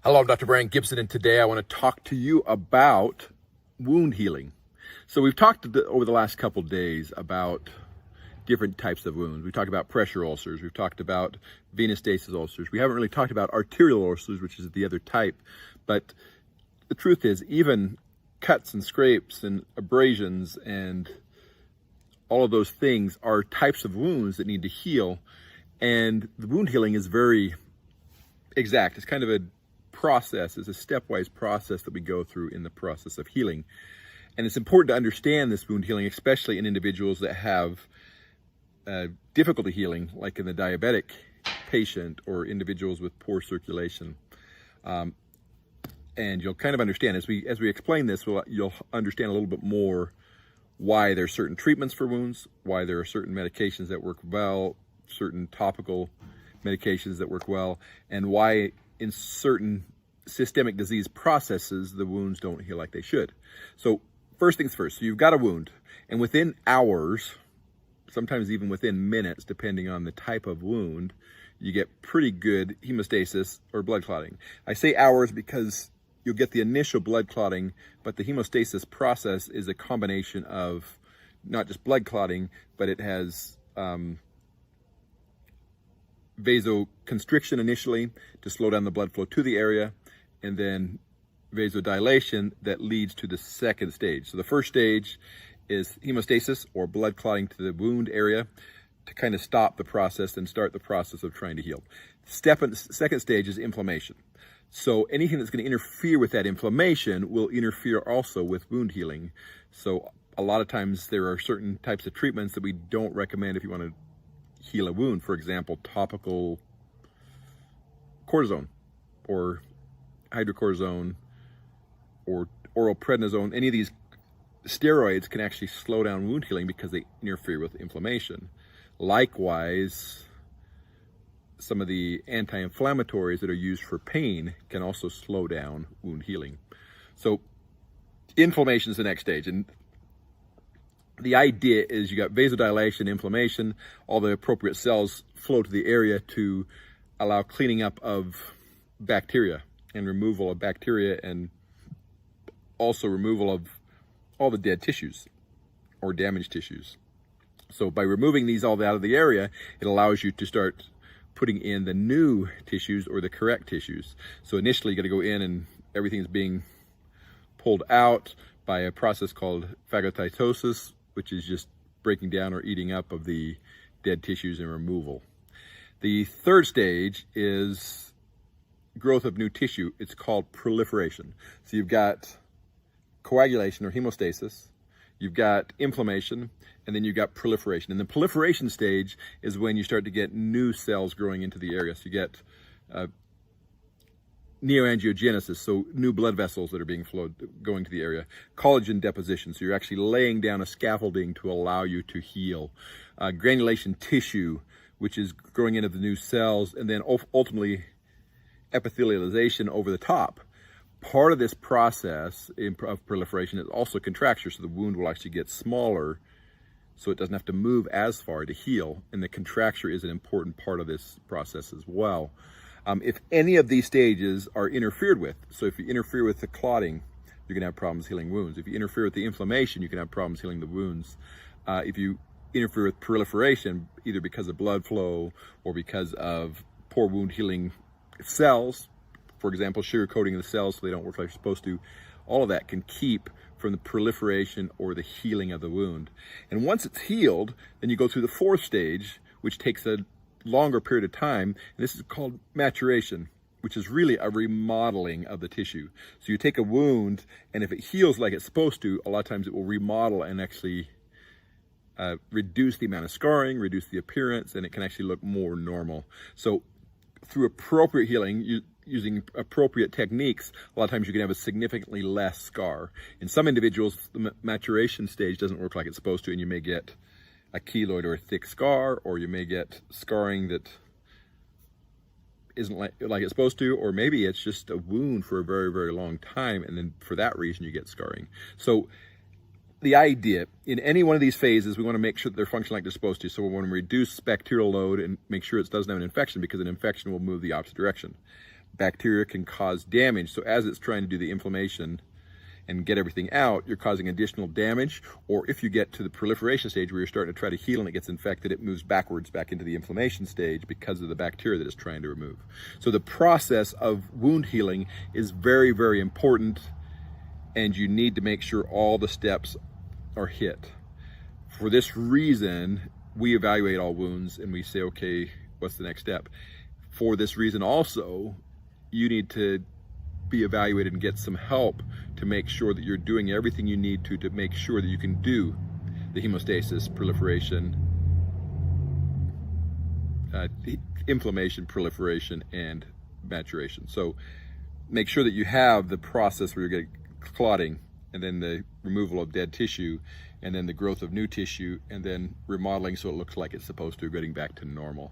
Hello, I'm Dr. Brandt Gibson, and today I want to talk to you about wound healing. So we've talked over the last couple days about different types of wounds. We talked about pressure ulcers. We've talked about venous stasis ulcers. We haven't really talked about arterial ulcers, which is the other type. But the truth is, even cuts and scrapes and abrasions and all of those things are types of wounds that need to heal. And the wound healing is very exact. It's kind of a process, is a stepwise process that we go through in the process of healing. And it's important to understand this wound healing, especially in individuals that have difficulty healing, like in the diabetic patient or individuals with poor circulation. And you'll kind of understand as we explain this, you'll understand a little bit more why there are certain treatments for wounds, why there are certain medications that work well, certain topical medications that work well, and why in certain systemic disease processes the wounds don't heal like they should. So first things first, so you've got a wound, and within hours, sometimes even within minutes, depending on the type of wound, you get pretty good hemostasis or blood clotting. I say hours because you'll get the initial blood clotting, but the hemostasis process is a combination of not just blood clotting, but it has vasoconstriction initially to slow down the blood flow to the area, and then vasodilation that leads to the second stage. So the first stage is hemostasis or blood clotting to the wound area to kind of stop the process and start the process of trying to heal. Second stage is inflammation. So anything that's going to interfere with that inflammation will interfere also with wound healing. So a lot of times there are certain types of treatments that we don't recommend if you want to heal a wound. For example, topical cortisone or hydrocortisone or oral prednisone. Any of these steroids can actually slow down wound healing because they interfere with inflammation. Likewise, some of the anti-inflammatories that are used for pain can also slow down wound healing. So inflammation is the next stage. And the idea is you got vasodilation, inflammation, all the appropriate cells flow to the area to allow cleaning up of bacteria and removal of bacteria, and also removal of all the dead tissues or damaged tissues. So by removing these all out of the area, it allows you to start putting in the new tissues or the correct tissues. So initially you got to go in and everything's being pulled out by a process called phagocytosis, which is just breaking down or eating up of the dead tissues and removal. The third stage is growth of new tissue. It's called proliferation. So you've got coagulation or hemostasis, you've got inflammation, and then you've got proliferation. And the proliferation stage is when you start to get new cells growing into the area. So you get neoangiogenesis, so new blood vessels that are being flowed, going to the area. Collagen deposition, so you're actually laying down a scaffolding to allow you to heal. Granulation tissue, which is growing into the new cells, and then ultimately epithelialization over the top. Part of this process of proliferation is also contracture, so the wound will actually get smaller, so it doesn't have to move as far to heal, and the contracture is an important part of this process as well. If any of these stages are interfered with, so if you interfere with the clotting, you're going to have problems healing wounds. If you interfere with the inflammation, you can have problems healing the wounds. If you interfere with proliferation, either because of blood flow or because of poor wound healing cells, for example, sugarcoating the cells so they don't work like they're supposed to, all of that can keep from the proliferation or the healing of the wound. And once it's healed, then you go through the fourth stage, which takes a longer period of time, and this is called maturation, which is really a remodeling of the tissue. So you take a wound, and if it heals like it's supposed to, a lot of times it will remodel and actually reduce the amount of scarring, reduce the appearance, and it can actually look more normal. So through appropriate healing, using appropriate techniques, a lot of times you can have a significantly less scar. In some individuals, the maturation stage doesn't work like it's supposed to, and you may get a keloid or a thick scar, or you may get scarring that isn't like it's supposed to, or maybe it's just a wound for a very, very long time, and then for that reason you get scarring. So the idea, in any one of these phases, we want to make sure that they're functioning like they're supposed to. So we want to reduce bacterial load and make sure it doesn't have an infection, because an infection will move the opposite direction. bacteria can cause damage. So as it's trying to do the inflammation and get everything out, you're causing additional damage. Or if you get to the proliferation stage where you're starting to try to heal and it gets infected, it moves backwards back into the inflammation stage because of the bacteria that it's trying to remove. So the process of wound healing is very, very important, and you need to make sure all the steps are hit. For this reason, we evaluate all wounds and we say, okay, what's the next step? For this reason also, you need to be evaluated and get some help to make sure that you're doing everything you need to make sure that you can do the hemostasis, proliferation, inflammation, proliferation, and maturation. So make sure that you have the process where you're getting clotting, and then the removal of dead tissue, and then the growth of new tissue, and then remodeling so it looks like it's supposed to, getting back to normal.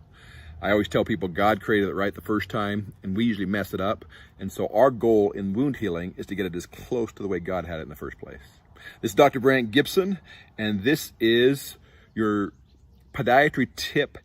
I always tell people God created it right the first time, and we usually mess it up. And so our goal in wound healing is to get it as close to the way God had it in the first place. This is Dr. Brandt Gibson, and this is your podiatry tip